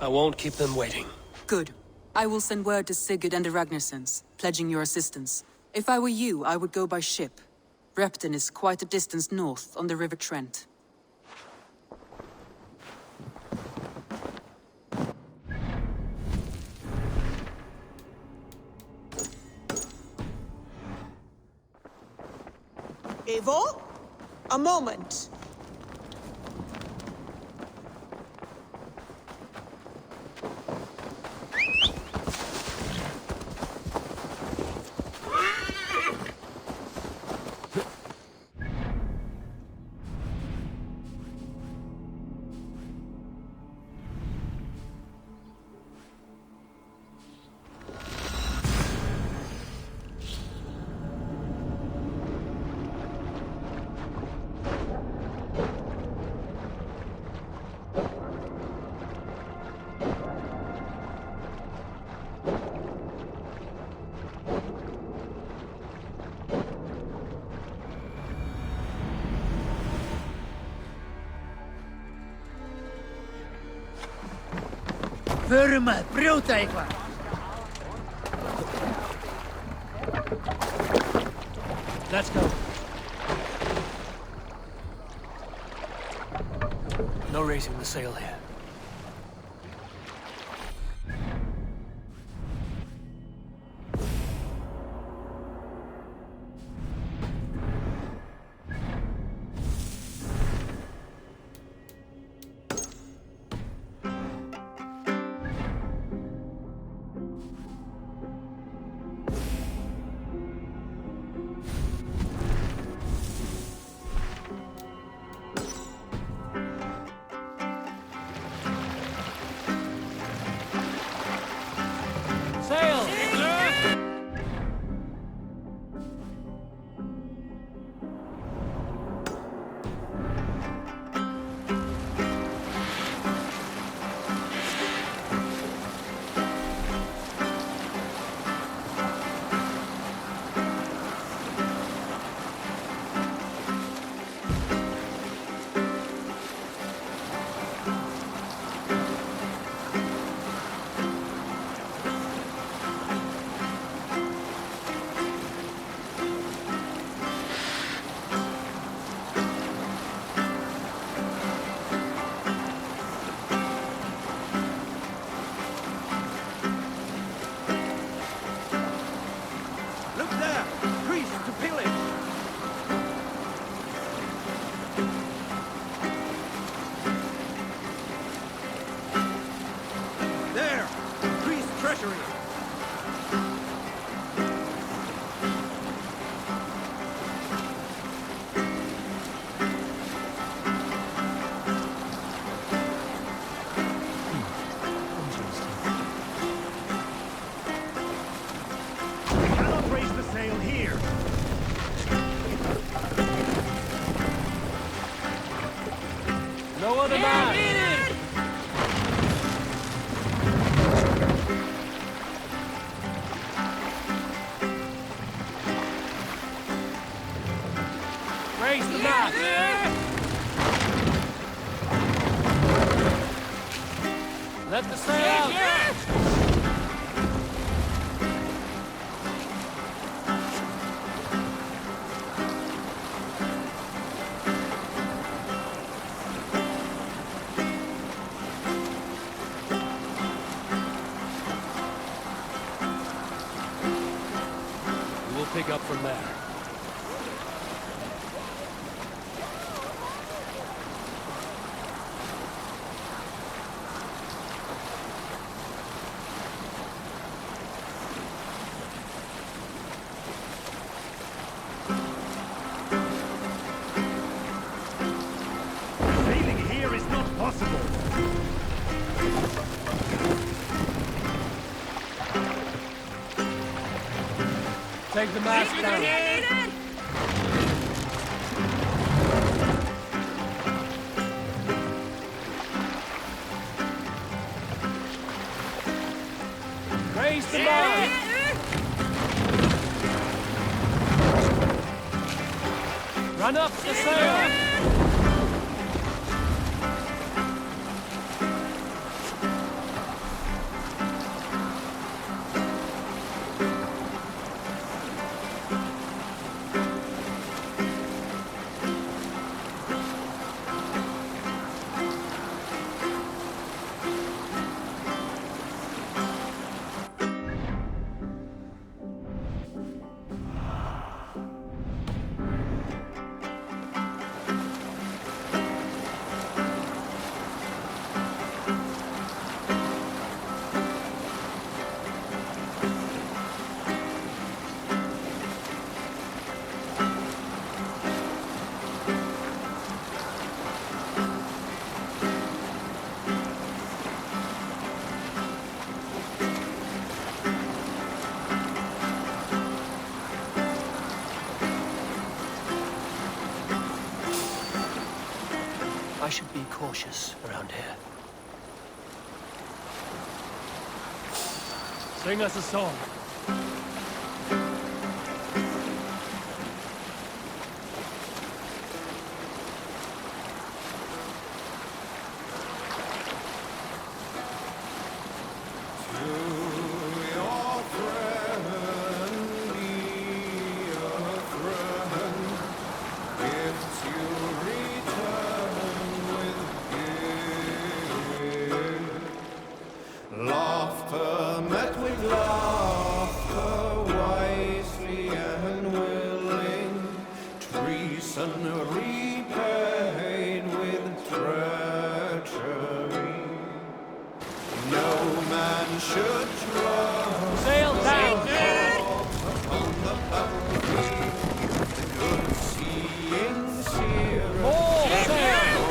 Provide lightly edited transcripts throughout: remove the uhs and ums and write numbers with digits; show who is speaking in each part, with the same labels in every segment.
Speaker 1: I won't keep them waiting.
Speaker 2: Good. I will send word to Sigurd and the Ragnarsons, pledging your assistance. If I were you, I would go by ship. Repton is quite a distance north, on the River Trent.
Speaker 3: Eivor? A moment.
Speaker 4: Förum að brjóta eitthvað!
Speaker 1: Let's go. No raising the sail here.
Speaker 5: No other man! Raise the mast! Let the sail out!
Speaker 1: Pick up from there.
Speaker 6: Sailing here is not possible.
Speaker 1: Take the mast down.
Speaker 5: Raise the mast! Run up the sail!
Speaker 1: should be cautious around here.
Speaker 5: Sing us a song.
Speaker 7: Laughter met with laughter, wisely and willing. Treason repaid with treachery. No man should trust
Speaker 5: Sail down!
Speaker 7: upon the battlefield. The good seeing seer.
Speaker 5: More sail!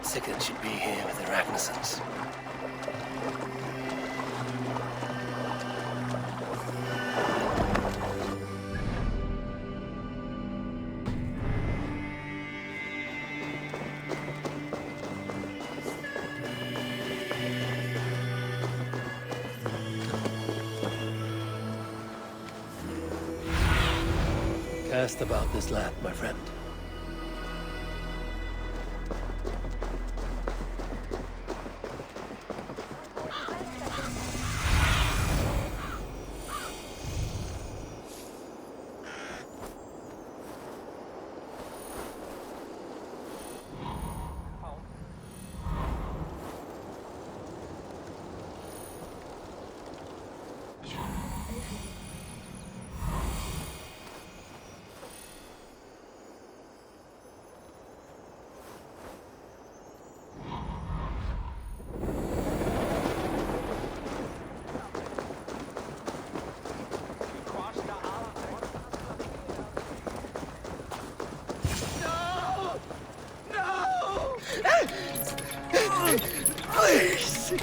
Speaker 1: Sigurd should be here with the Ragnarsons. Cast about this land, my friend. Please!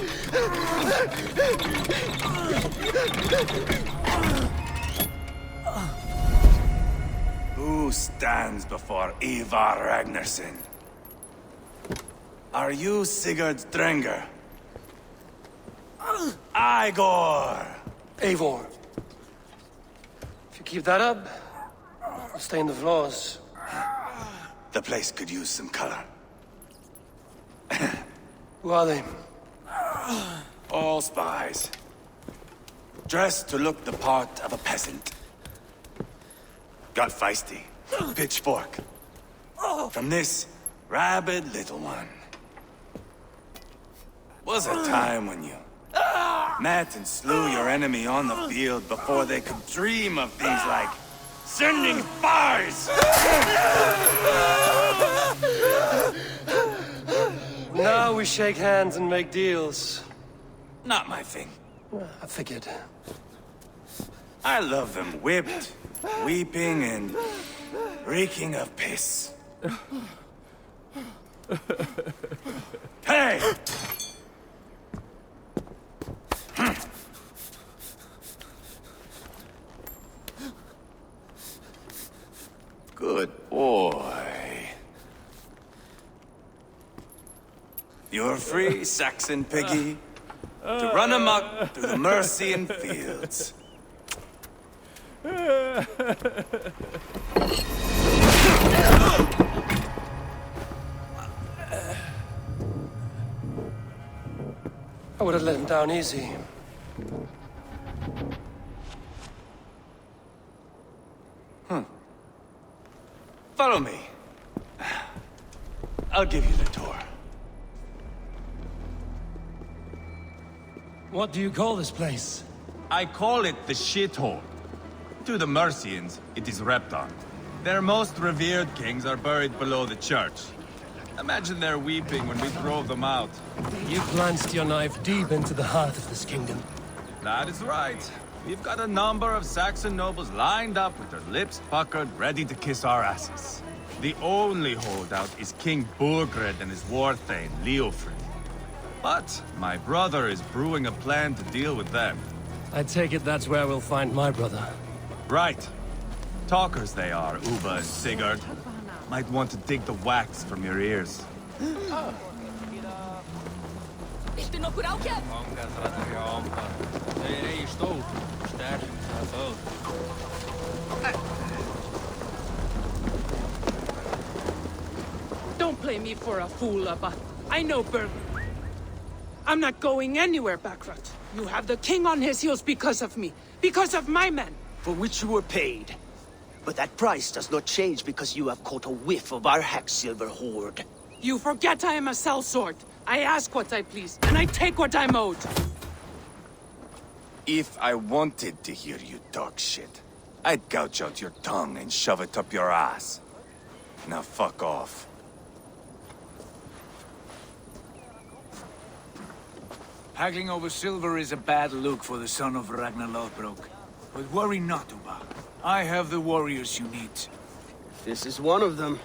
Speaker 8: Who stands before Eivor Ragnarsson? Are you Sigurd Drenger? Eivor!
Speaker 1: Eivor. If you keep that up, I'll stain the floors.
Speaker 8: The place could use some color.
Speaker 1: Who are they?
Speaker 8: All spies. Dressed to look the part of a peasant. Got feisty. Pitchfork. From this rabid little one. Was a time when you met and slew your enemy on the field before they could dream of things like sending spies!
Speaker 1: Now we shake hands and make deals.
Speaker 8: Not my thing.
Speaker 1: I figured.
Speaker 8: I love them whipped, weeping, and reeking of piss. Hey! Good boy. You're free, Saxon piggy, to run amok through the Mercian fields.
Speaker 1: I would have let him down easy.
Speaker 8: Follow me. I'll give you the tour.
Speaker 1: What do you call this place?
Speaker 9: I call it the shithole. To the Mercians, it is Repton. Their most revered kings are buried below the church. Imagine their weeping when we drove them out.
Speaker 1: You plunged your knife deep into the heart of this kingdom.
Speaker 9: That is right. We've got a number of Saxon nobles lined up with their lips puckered, ready to kiss our asses. The only holdout is King Burgred and his war thane, Leofrid. But my brother is brewing a plan to deal with them.
Speaker 1: I take it that's where we'll find my brother.
Speaker 9: Right. Talkers they are, Uba and Sigurd. Might want to dig the wax from your ears.
Speaker 2: Viltu nokkur ákjær?
Speaker 5: Fangar þrættir hjá amba. Þeir eigi stór, sterk að þó.
Speaker 3: Don't play me for a fool, Abba. I know Berg. I'm not going anywhere, Backrot. You have the king on his heels because of me. Because of my men.
Speaker 10: For which you were paid. But that price does not change because you have caught a whiff of our hack-silver hoard.
Speaker 3: You forget I am a sellsword. I ask what I please, and I take what I'm owed.
Speaker 8: If I wanted to hear you talk shit, I'd gouge out your tongue and shove it up your ass. Now fuck off.
Speaker 11: Haggling over silver is a bad look for the son of Ragnar Lothbrok. But worry not, Uba. I have the warriors you need.
Speaker 10: This is one of them.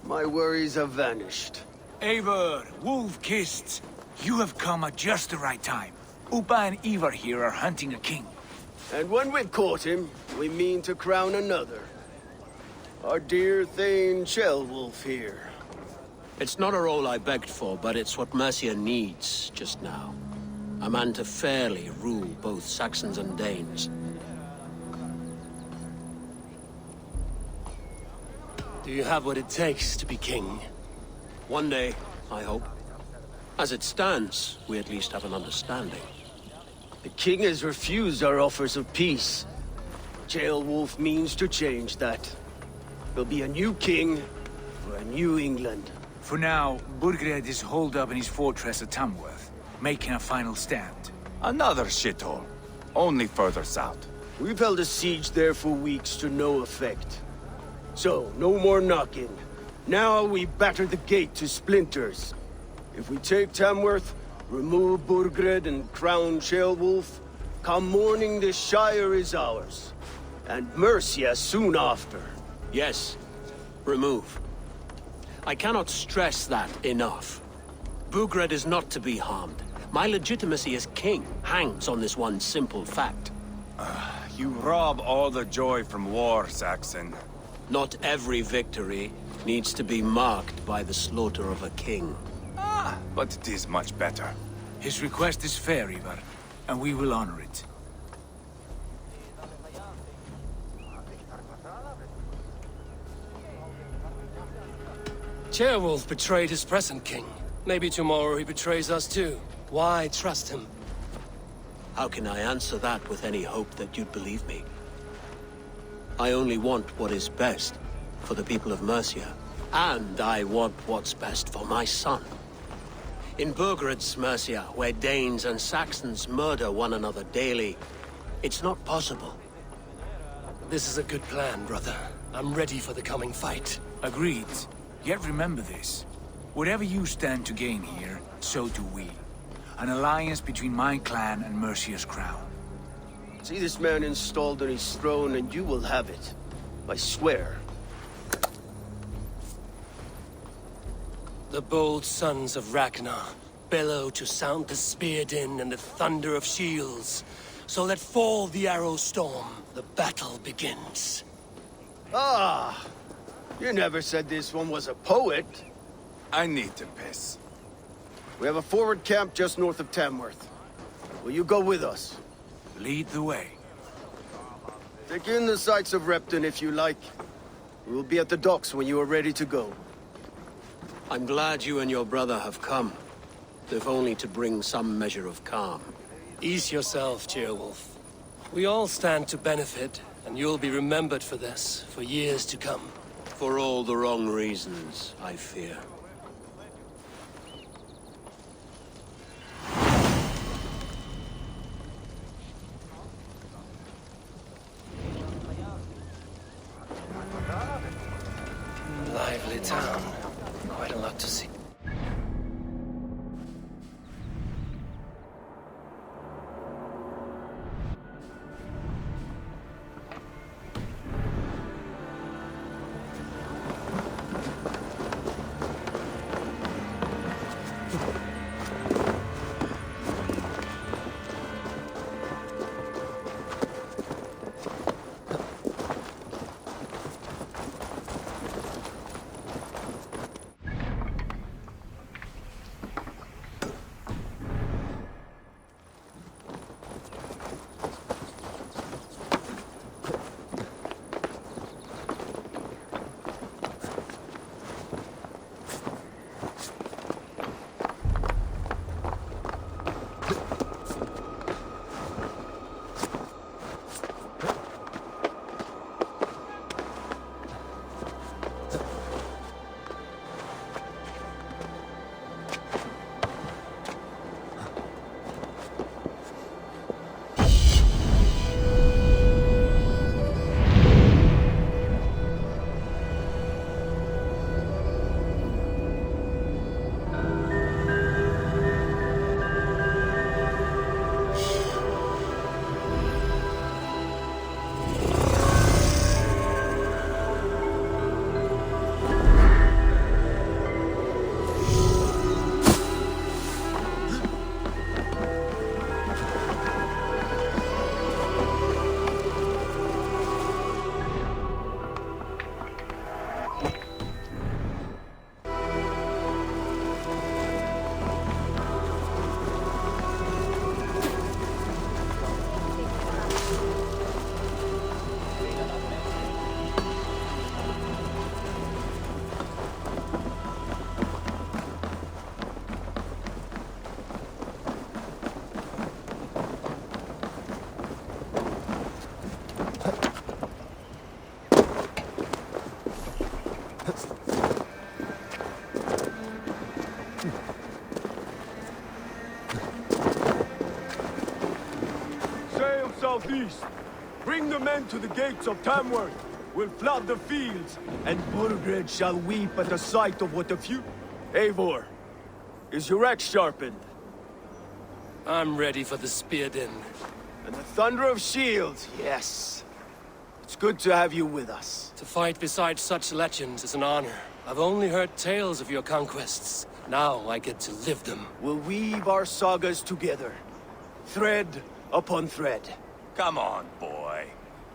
Speaker 10: My worries have vanished.
Speaker 11: Eivor, wolf-kissed, you have come at just the right time. Uba and Eivor here are hunting a king.
Speaker 10: And when we've caught him, we mean to crown another. Our dear Thane Ceolwulf here.
Speaker 12: It's not a role I begged for, but it's what Mercia needs just now. A man to fairly rule both Saxons and Danes.
Speaker 1: Do you have what it takes to be king?
Speaker 12: One day, I hope. As it stands, we at least have an understanding.
Speaker 10: The king has refused our offers of peace. Ceolwulf means to change that. There'll be a new king for a new England.
Speaker 11: For now, Burgred is holed up in his fortress at Tamworth, making a final stand.
Speaker 8: Another shithole. Only further south.
Speaker 10: We've held a siege there for weeks to no effect. So, no more knocking. Now we batter the gate to splinters. If we take Tamworth, remove Burgred and crown Ceolwulf, come morning the Shire is ours. And Mercia soon after.
Speaker 12: Yes, remove. I cannot stress that enough. Burgred is not to be harmed. My legitimacy as king hangs on this one simple fact.
Speaker 8: You rob all the joy from war, Saxon.
Speaker 12: Not every victory needs to be marked by the slaughter of a king.
Speaker 8: But it is much better.
Speaker 11: His request is fair, Eivor, and we will honor it.
Speaker 1: Ceolwulf betrayed his present king. Maybe tomorrow he betrays us too. Why trust him?
Speaker 12: How can I answer that with any hope that you'd believe me? I only want what is best for the people of Mercia. And I want what's best for my son. In Burgred's Mercia, where Danes and Saxons murder one another daily, it's not possible.
Speaker 1: This is a good plan, brother. I'm ready for the coming fight.
Speaker 11: Agreed. Yet remember this. Whatever you stand to gain here, so do we. An alliance between my clan and Mercia's crown.
Speaker 10: See this man installed on his throne and you will have it. I swear.
Speaker 1: The bold sons of Ragnar bellow to sound the spear din and the thunder of shields. So let fall the arrow storm. The battle begins.
Speaker 10: Ah! You never said this one was a poet.
Speaker 8: I need to piss.
Speaker 10: We have a forward camp just north of Tamworth. Will you go with us?
Speaker 11: Lead the way.
Speaker 10: Take in the sights of Repton if you like. We will be at the docks when you are ready to go.
Speaker 12: I'm glad you and your brother have come, if only to bring some measure of calm.
Speaker 1: Ease yourself, Ceolwulf. We all stand to benefit, and you'll be remembered for this, for years to come.
Speaker 12: For all the wrong reasons, I fear.
Speaker 1: Lively town. Quite a lot to see.
Speaker 10: southeast. Bring the men to the gates of Tamworth. We'll flood the fields, and Burgred shall weep at the sight of what the few... Eivor, is your axe sharpened?
Speaker 1: I'm ready for the spear din.
Speaker 10: And the thunder of shields, yes. It's good to have you with us.
Speaker 1: To fight beside such legends is an honor. I've only heard tales of your conquests. Now I get to live them.
Speaker 10: We'll weave our sagas together. Thread upon thread.
Speaker 8: Come on, boy.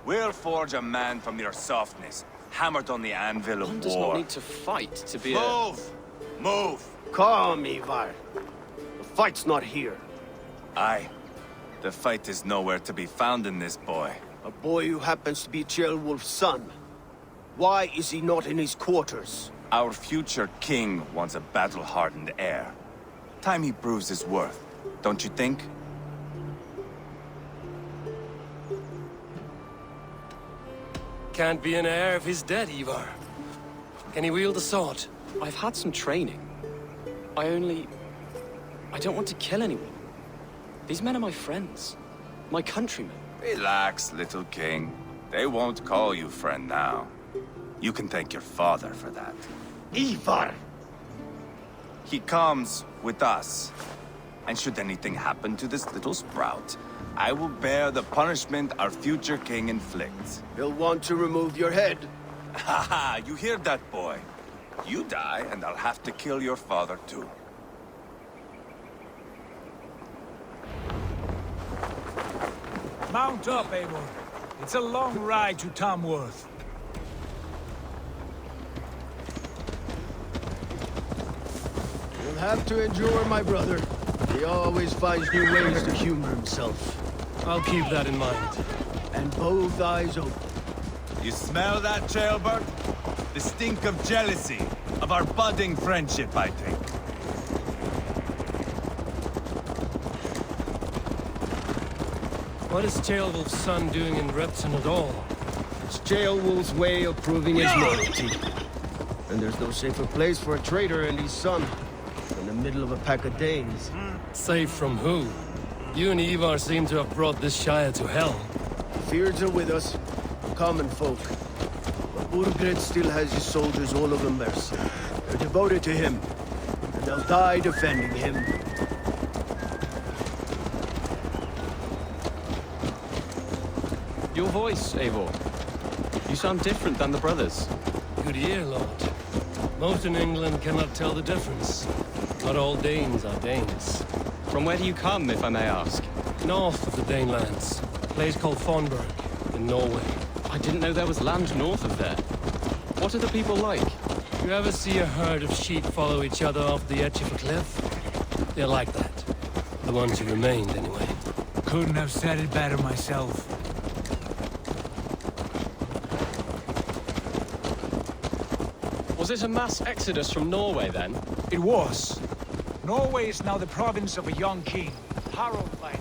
Speaker 8: We'll forge a man from your softness, hammered on the anvil of
Speaker 5: One
Speaker 8: war.
Speaker 5: does not need to fight to be
Speaker 8: Move! Move!
Speaker 10: Calm, Eivor. The fight's not here.
Speaker 8: Aye. The fight is nowhere to be found in this boy.
Speaker 10: A boy who happens to be Ceolwulf's son. Why is he not in his quarters?
Speaker 8: Our future king wants a battle-hardened heir. Time he proves his worth, don't you think?
Speaker 1: Can't be an heir if he's dead, Eivor. Can he wield a sword?
Speaker 5: I've had some training. I don't want to kill anyone. These men are my friends. My countrymen.
Speaker 8: Relax, little king. They won't call you friend now. You can thank your father for that.
Speaker 10: Eivor!
Speaker 8: He comes with us. And should anything happen to this little sprout, I will bear the punishment our future king inflicts.
Speaker 10: He'll want to remove your head.
Speaker 8: Haha, you hear that, boy? You die, and I'll have to kill your father, too.
Speaker 11: Mount up, Eivor. It's a long ride to Tamworth.
Speaker 10: You'll have to endure, my brother. He always finds new ways to humor himself.
Speaker 1: I'll keep that in mind.
Speaker 10: And both eyes open.
Speaker 9: You smell that, jailbird? The stink of jealousy, of our budding friendship, I think.
Speaker 1: What is Ceolwulf's son doing in Repton at all?
Speaker 10: It's Ceolwulf's way of proving his loyalty. And there's no safer place for a traitor and his son than the middle of a pack of Danes.
Speaker 1: Safe from who? You and Eivor seem to have brought this Shire to hell.
Speaker 10: Fears are with us, common folk. But Burgred still has his soldiers all over Mercia. They're devoted to him, and they'll die defending him.
Speaker 5: Your voice, Eivor. You sound different than the brothers.
Speaker 1: Good ear, Lord. Most in England cannot tell the difference. Not all Danes are Danes.
Speaker 5: From where do you come, if I may ask?
Speaker 1: North of the Danelands. A place called Fonberg, in Norway.
Speaker 5: I didn't know there was land north of there. What are the people like?
Speaker 1: You ever see a herd of sheep follow each other off the edge of a cliff? They're like that. The ones who remained, anyway.
Speaker 11: Couldn't have said it better myself.
Speaker 5: Was it a mass exodus from Norway, then?
Speaker 11: It was. Norway is now the province of a young king, Harald by name.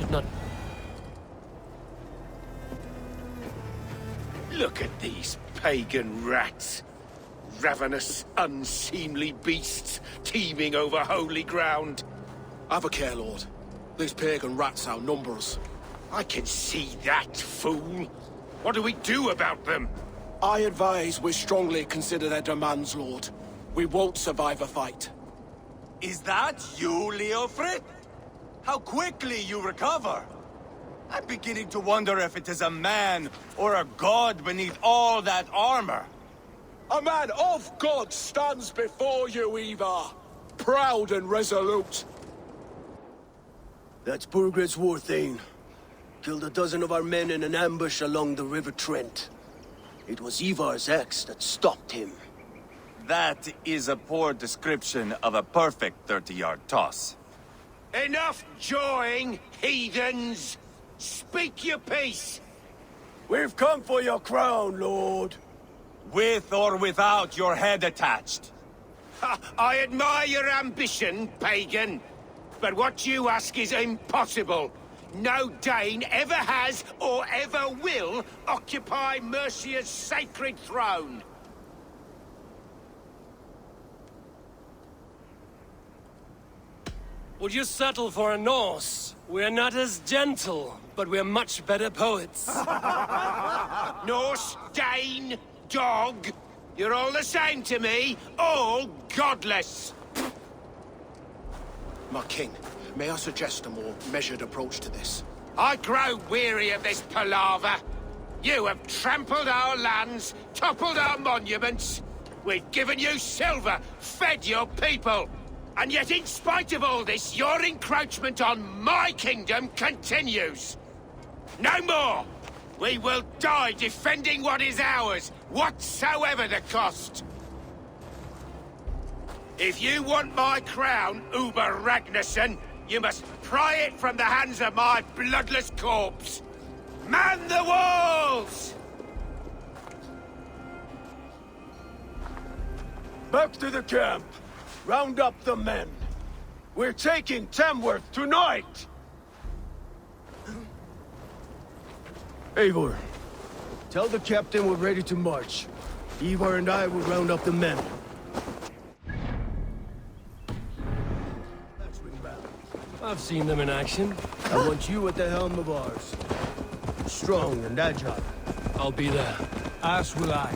Speaker 1: should not...
Speaker 10: Look at these pagan rats. Ravenous, unseemly beasts teeming over holy ground.
Speaker 13: Have a care, Lord. These pagan rats outnumber us.
Speaker 10: I can see that, fool. What do we do about them?
Speaker 13: I advise we strongly consider their demands, Lord. We won't survive a fight.
Speaker 8: Is that you, Leofrid? How quickly you recover! I'm beginning to wonder if it is a man or a god beneath all that armor.
Speaker 13: A man of God stands before you, Eivor. Proud and resolute.
Speaker 10: That's Burgred's war thane. Killed a dozen of our men in an ambush along the River Trent. It was Eivor's axe that stopped him.
Speaker 8: That is a poor description of a perfect 30-yard toss.
Speaker 10: Enough jawing, heathens! Speak your piece!
Speaker 13: We've come for your crown, Lord.
Speaker 8: With or without your head attached.
Speaker 10: Ha, I admire your ambition, pagan. But what you ask is impossible. No Dane ever has or ever will occupy Mercia's sacred throne.
Speaker 1: Would you settle for a Norse? We're not as gentle, but we're much better poets.
Speaker 10: Norse, Dane, dog. You're all the same to me. All godless.
Speaker 13: My king, may I suggest a more measured approach to this?
Speaker 10: I grow weary of this palaver. You have trampled our lands, toppled our monuments. We've given you silver, fed your people. And yet, in spite of all this, your encroachment on my kingdom continues. No more! We will die defending what is ours, whatsoever the cost. If you want my crown, Uber Ragnarsson, you must pry it from the hands of my bloodless corpse. Man the walls!
Speaker 13: Back to the camp. Round up the men. We're taking Tamworth tonight!
Speaker 10: Eivor, tell the captain we're ready to march. Eivor and I will round up the men.
Speaker 1: I've seen them in action.
Speaker 10: I want you at the helm of ours. Strong and agile.
Speaker 1: I'll be there.
Speaker 11: As will I.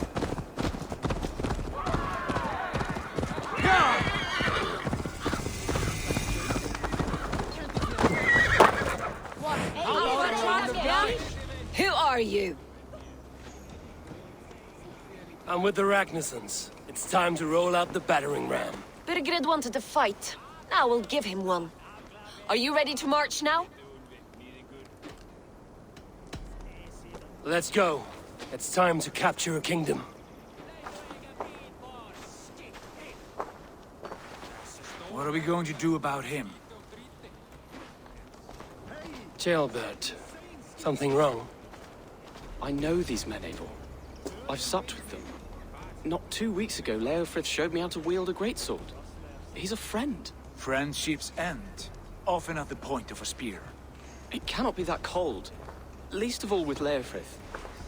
Speaker 14: Who are you?
Speaker 1: I'm with the Ragnarssons. It's time to roll out the battering ram.
Speaker 14: Birgrid wanted to fight. Now we'll give him one. Are you ready to march now?
Speaker 1: Let's go. It's time to capture a kingdom.
Speaker 11: What are we going to do about him?
Speaker 1: Jailbird. Something wrong?
Speaker 5: I know these men, Eivor. I've supped with them. Not 2 weeks ago, Leofrith showed me how to wield a greatsword. He's a friend.
Speaker 11: Friendships end, often at the point of a spear.
Speaker 5: It cannot be that cold. Least of all with Leofrith.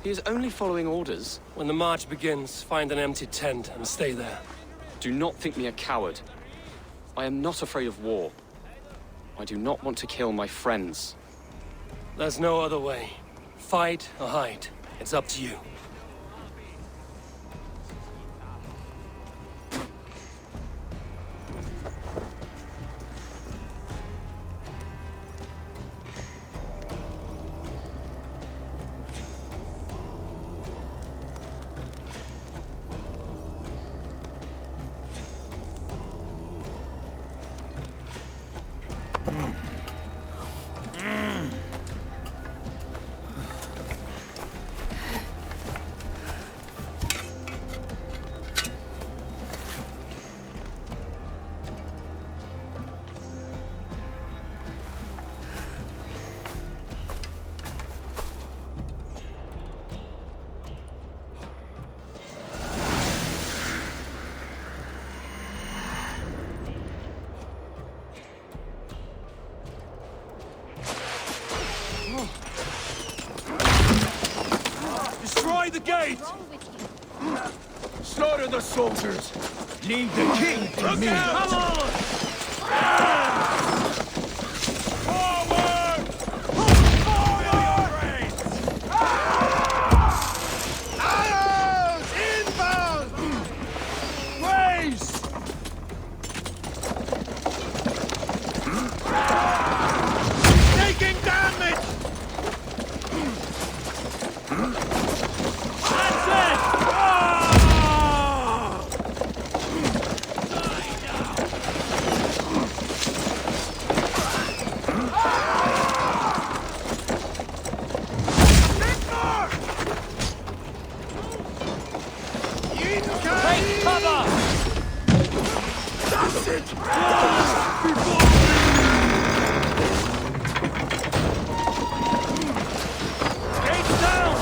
Speaker 5: He is only following orders.
Speaker 1: When the march begins, find an empty tent and stay there.
Speaker 5: Do not think me a coward. I am not afraid of war. I do not want to kill my friends.
Speaker 1: There's no other way. Fight or hide. It's up to you.
Speaker 13: slaughter the soldiers. Leave the king to me.
Speaker 7: Come on! Forward! Forward! Arrows! Inbound! Raise! Taking damage! That's it! Take cover! That's it! Gates down!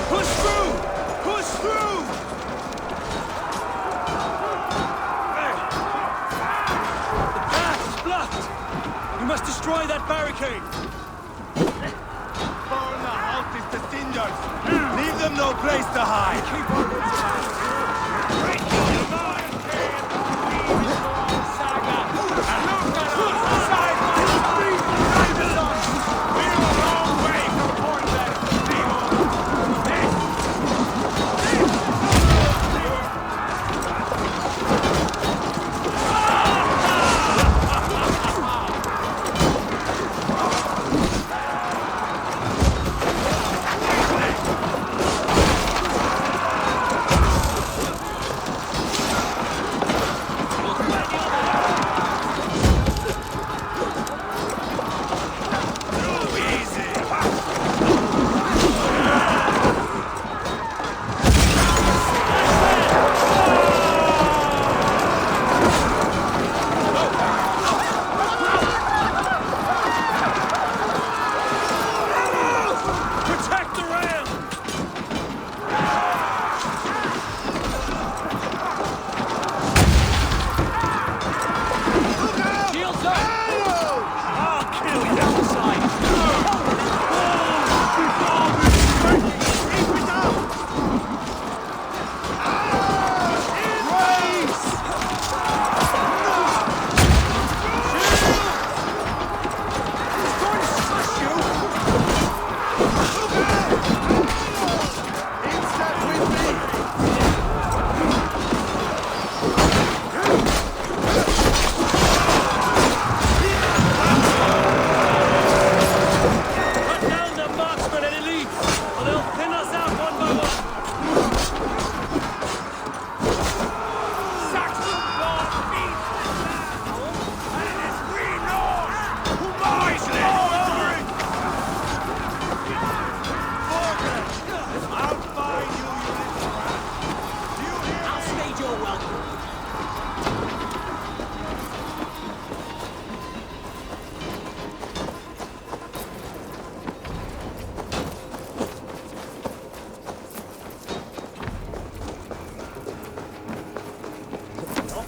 Speaker 7: Push through! Push through! The path is blocked! We must destroy that barricade!
Speaker 8: Burn the houses to cinders! Leave them no place to hide! Keep on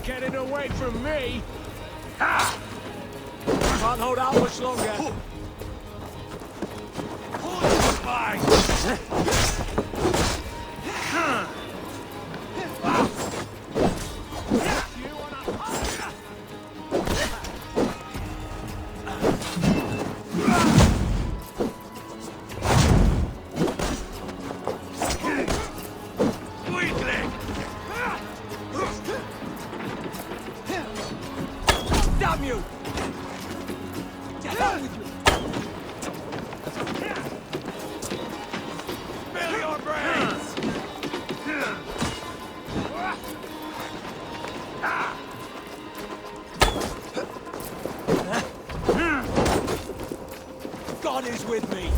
Speaker 7: Get it away from me! Ha! Can't hold out much longer. Damn you! Get out with you! Spill your brains! God is with me!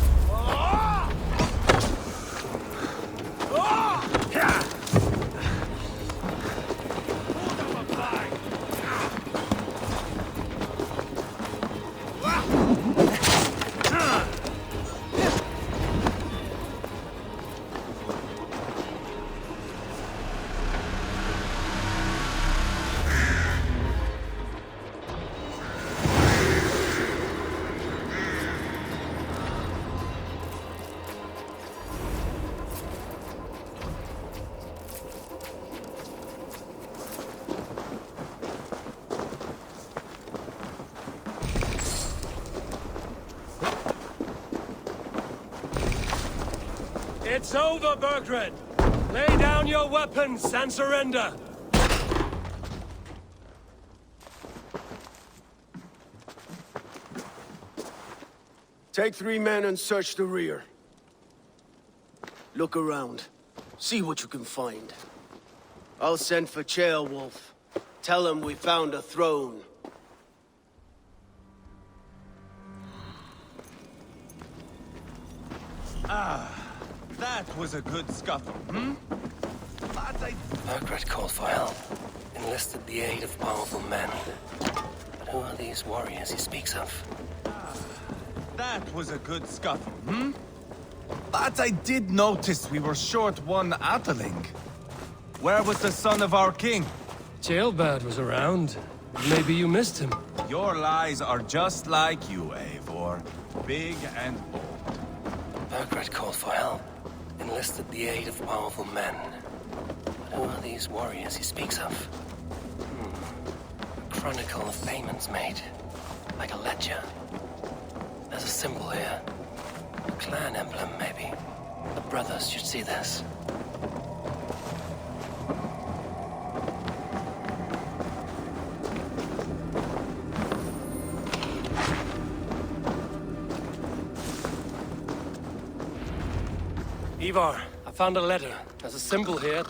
Speaker 1: It's over, Burgred! Lay down your weapons and surrender!
Speaker 10: Take 3 men and search the rear. Look around. See what you can find. I'll send for Ceolwulf. Tell him we found a throne.
Speaker 9: That was a good scuffle,
Speaker 1: Burgred called for help. Enlisted the aid of powerful men. But who are these warriors he speaks of?
Speaker 9: That was a good scuffle, But I did notice we were short one Atheling. Where was the son of our king?
Speaker 1: Ceolbad was around. Maybe you missed him.
Speaker 9: Your lies are just like you, Eivor. Big and bold.
Speaker 1: Burgred called for help. Enlisted the aid of powerful men. But who are these warriors he speaks of? A chronicle of payments made. Like a ledger. There's a symbol here. A clan emblem, maybe. The brothers should see this. Eivor, I found a letter. There's a symbol here.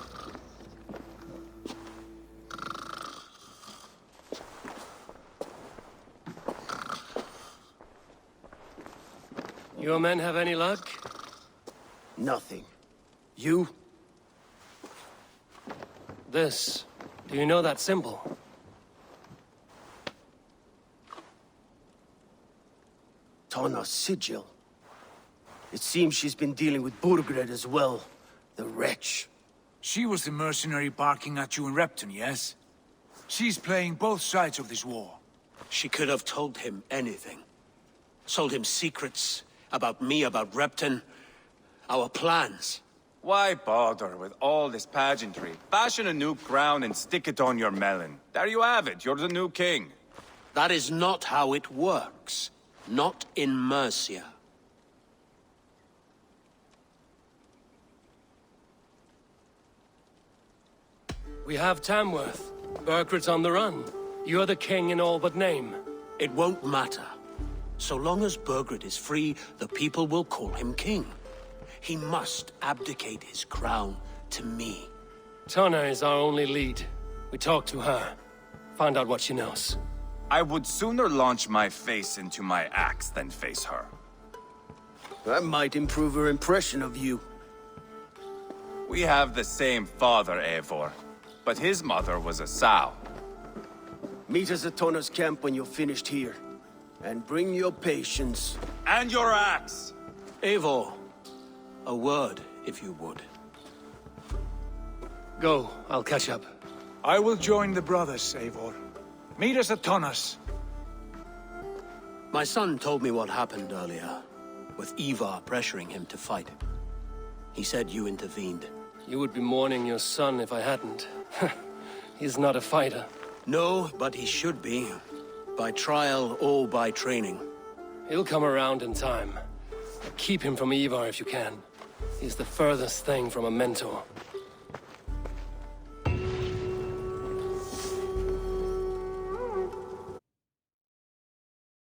Speaker 1: Your men have any luck?
Speaker 10: Nothing. You?
Speaker 1: This. Do you know that symbol?
Speaker 10: Tana's sigil. It seems she's been dealing with Burgred as well. The wretch.
Speaker 11: She was the mercenary barking at you in Repton, yes? She's playing both sides of this war.
Speaker 12: She could have told him anything. Sold him secrets about me, about Repton, our plans.
Speaker 9: Why bother with all this pageantry? Fashion a new crown and stick it on your melon. There you have it, you're the new king.
Speaker 12: That is not how it works. Not in Mercia.
Speaker 1: We have Tamworth. Burgred's on the run. You're the king in all but name.
Speaker 12: It won't matter. So long as Burgred is free, the people will call him king. He must abdicate his crown to me.
Speaker 1: Tana is our only lead. We talk to her. Find out what she knows.
Speaker 9: I would sooner launch my face into my axe than face her.
Speaker 10: That might improve her impression of you.
Speaker 9: We have the same father, Eivor. But his mother was a sow.
Speaker 10: Meet us at Tana's camp when you're finished here. And bring your patience.
Speaker 9: And your axe!
Speaker 12: Eivor, a word, if you would.
Speaker 1: Go, I'll catch up.
Speaker 11: I will join the brothers, Eivor. Meet us at Tana's.
Speaker 12: My son told me what happened earlier, with Eivor pressuring him to fight. He said you intervened.
Speaker 1: You would be mourning your son if I hadn't. He's not a fighter.
Speaker 12: No, but he should be. By trial or by training.
Speaker 1: He'll come around in time. Keep him from Eivor if you can. He's the furthest thing from a mentor.